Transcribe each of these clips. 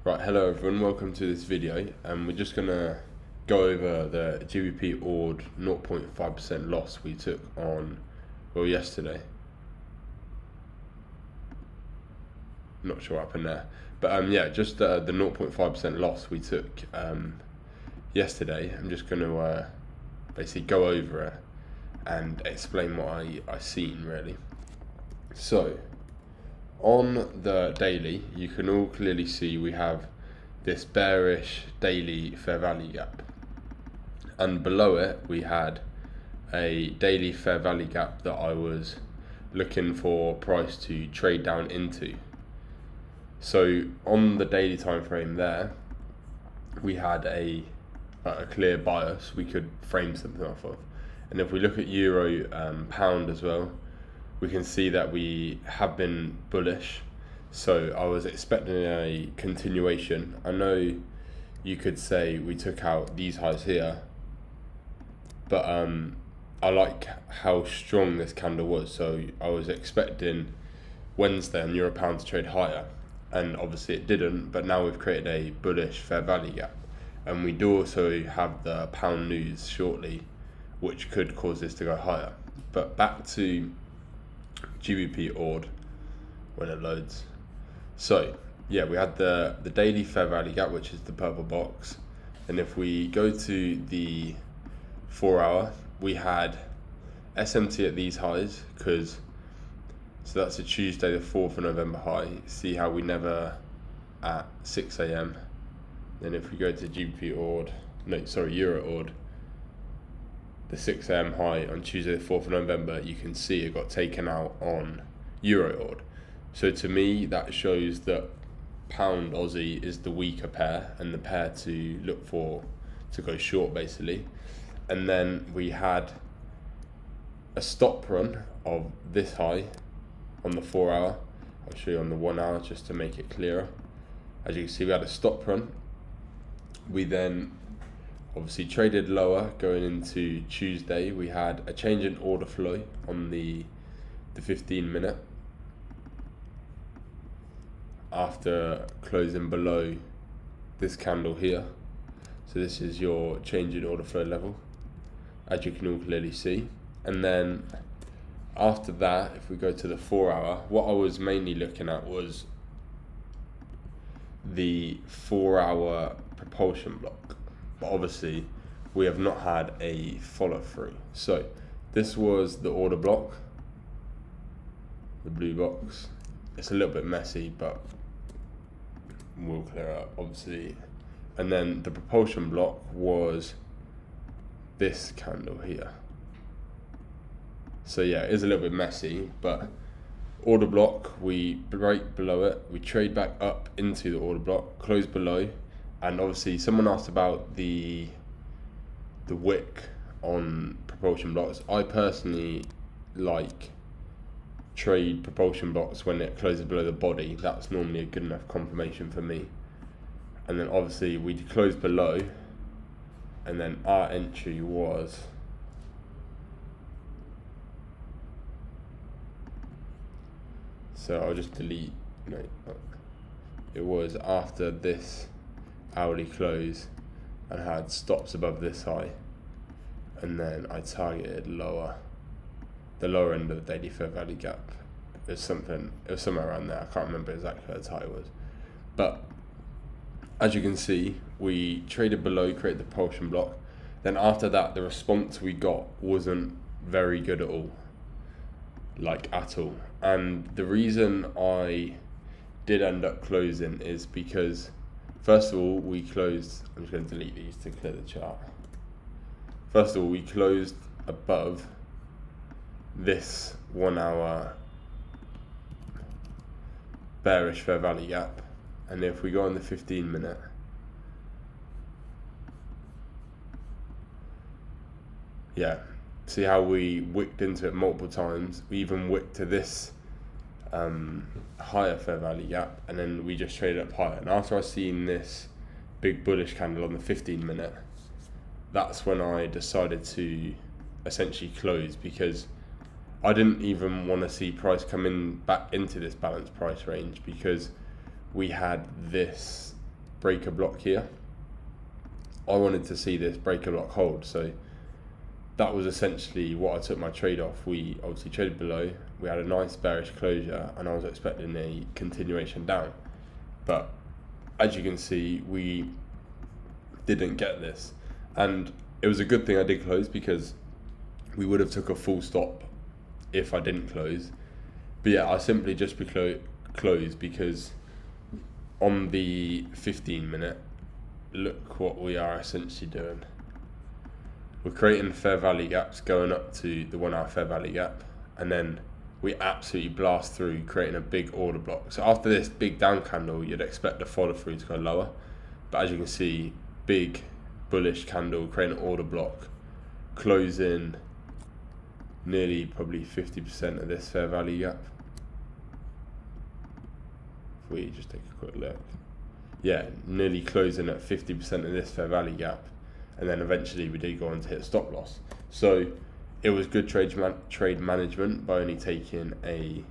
Right, hello everyone, welcome to this video, and we're just going to go over the GBPAUD 0.5% loss we took on, yesterday. Not sure what happened there, but yeah, just the 0.5% loss we took yesterday. I'm just going to basically go over it and explain what I seen really. So, on the daily, you can all clearly see we have this bearish daily fair value gap, and below it we had a daily fair value gap that I was looking for price to trade down into. So on the daily time frame there, we had a clear bias we could frame something off of, and if we look at euro pound as well, we can see that we have been bullish. So I was expecting a continuation. I know you could say we took out these highs here, but I like how strong this candle was. So I was expecting Wednesday on euro pound to trade higher, and obviously it didn't, but now we've created a bullish fair value gap, and we do also have the pound news shortly, which could cause this to go higher. But back to GBPAUD when it loads. So yeah, we had the daily fair value gap, which is the purple box, and if we go to the 4 hour, we had SMT at these highs, so that's a Tuesday the 4th of November high. See how we never at 6 a.m. Then if we go to EuroAUD, the 6 a.m. high on Tuesday the 4th of November, you can see it got taken out on EuroAUD. So to me, that shows that pound Aussie is the weaker pair, and the pair to look for to go short basically. And then we had a stop run of this high on the 4 hour. I'll show you on the 1 hour just to make it clearer. As you can see, we had a stop run. We then obviously traded lower going into Tuesday. We had a change in order flow on the 15 minute after closing below this candle here. So this is your change in order flow level, as you can all clearly see. And then after that, if we go to the 4 hour, what I was mainly looking at was the 4 hour propulsion block, but obviously we have not had a follow through. So this was the order block, the blue box. It's a little bit messy, but we'll clear up obviously. And then the propulsion block was this candle here. So yeah, it is a little bit messy, but order block, we break below it, we trade back up into the order block, close below. And obviously someone asked about the wick on propulsion blocks. I personally like trade propulsion blocks when it closes below the body. That's normally a good enough confirmation for me. And then obviously we closed below, and then our entry was I'll just delete, no, it was after this hourly close and had stops above this high, and then I targeted the lower end of the daily fair value gap. It was somewhere around there. I can't remember exactly where the high was, but as you can see, we traded below, created the propulsion block. Then after that, the response we got wasn't very good at all, at all. And the reason I did end up closing is because, first of all, we closed, I'm just going to delete these to clear the chart. First of all, we closed above this 1 hour bearish fair value gap. And if we go on the 15 minute, yeah, see how we wicked into it multiple times. We even wicked to this higher fair value gap, and then we just traded up higher. And after I seen this big bullish candle on the 15 minute, that's when I decided to essentially close, because I didn't even want to see price come in back into this balanced price range, because we had this breaker block here. I wanted to see this breaker block hold, so that was essentially what I took my trade off. We obviously traded below, we had a nice bearish closure, and I was expecting a continuation down. But as you can see, we didn't get this. And it was a good thing I did close, because we would have took a full stop if I didn't close. But yeah, I simply just closed because on the 15 minute, look what we are essentially doing. We're creating fair value gaps going up to the 1 hour fair value gap, and then we absolutely blast through, creating a big order block. So after this big down candle, you'd expect the follow through to go lower, but as you can see, big bullish candle, creating an order block, closing nearly probably 50% of this fair value gap. If we just take a quick look, yeah, nearly closing at 50% of this fair value gap, and then eventually we did go on to hit stop loss. So it was good trade management by only taking a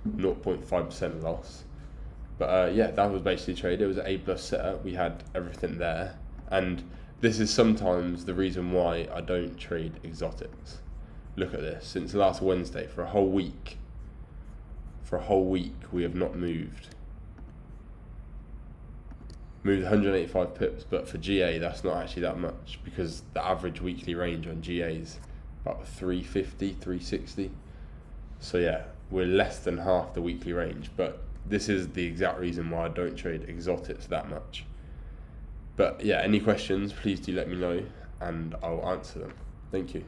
0.5% loss. But yeah, that was basically trade. It was an A+ setup. We had everything there, and this is sometimes the reason why I don't trade exotics. Look at this. Since last Wednesday, for a whole week, we have not moved 185 pips, but for GA that's not actually that much, because the average weekly range on GA is about 350, 360. So yeah, we're less than half the weekly range, but this is the exact reason why I don't trade exotics that much. But yeah, any questions, please do let me know and I'll answer them. Thank you.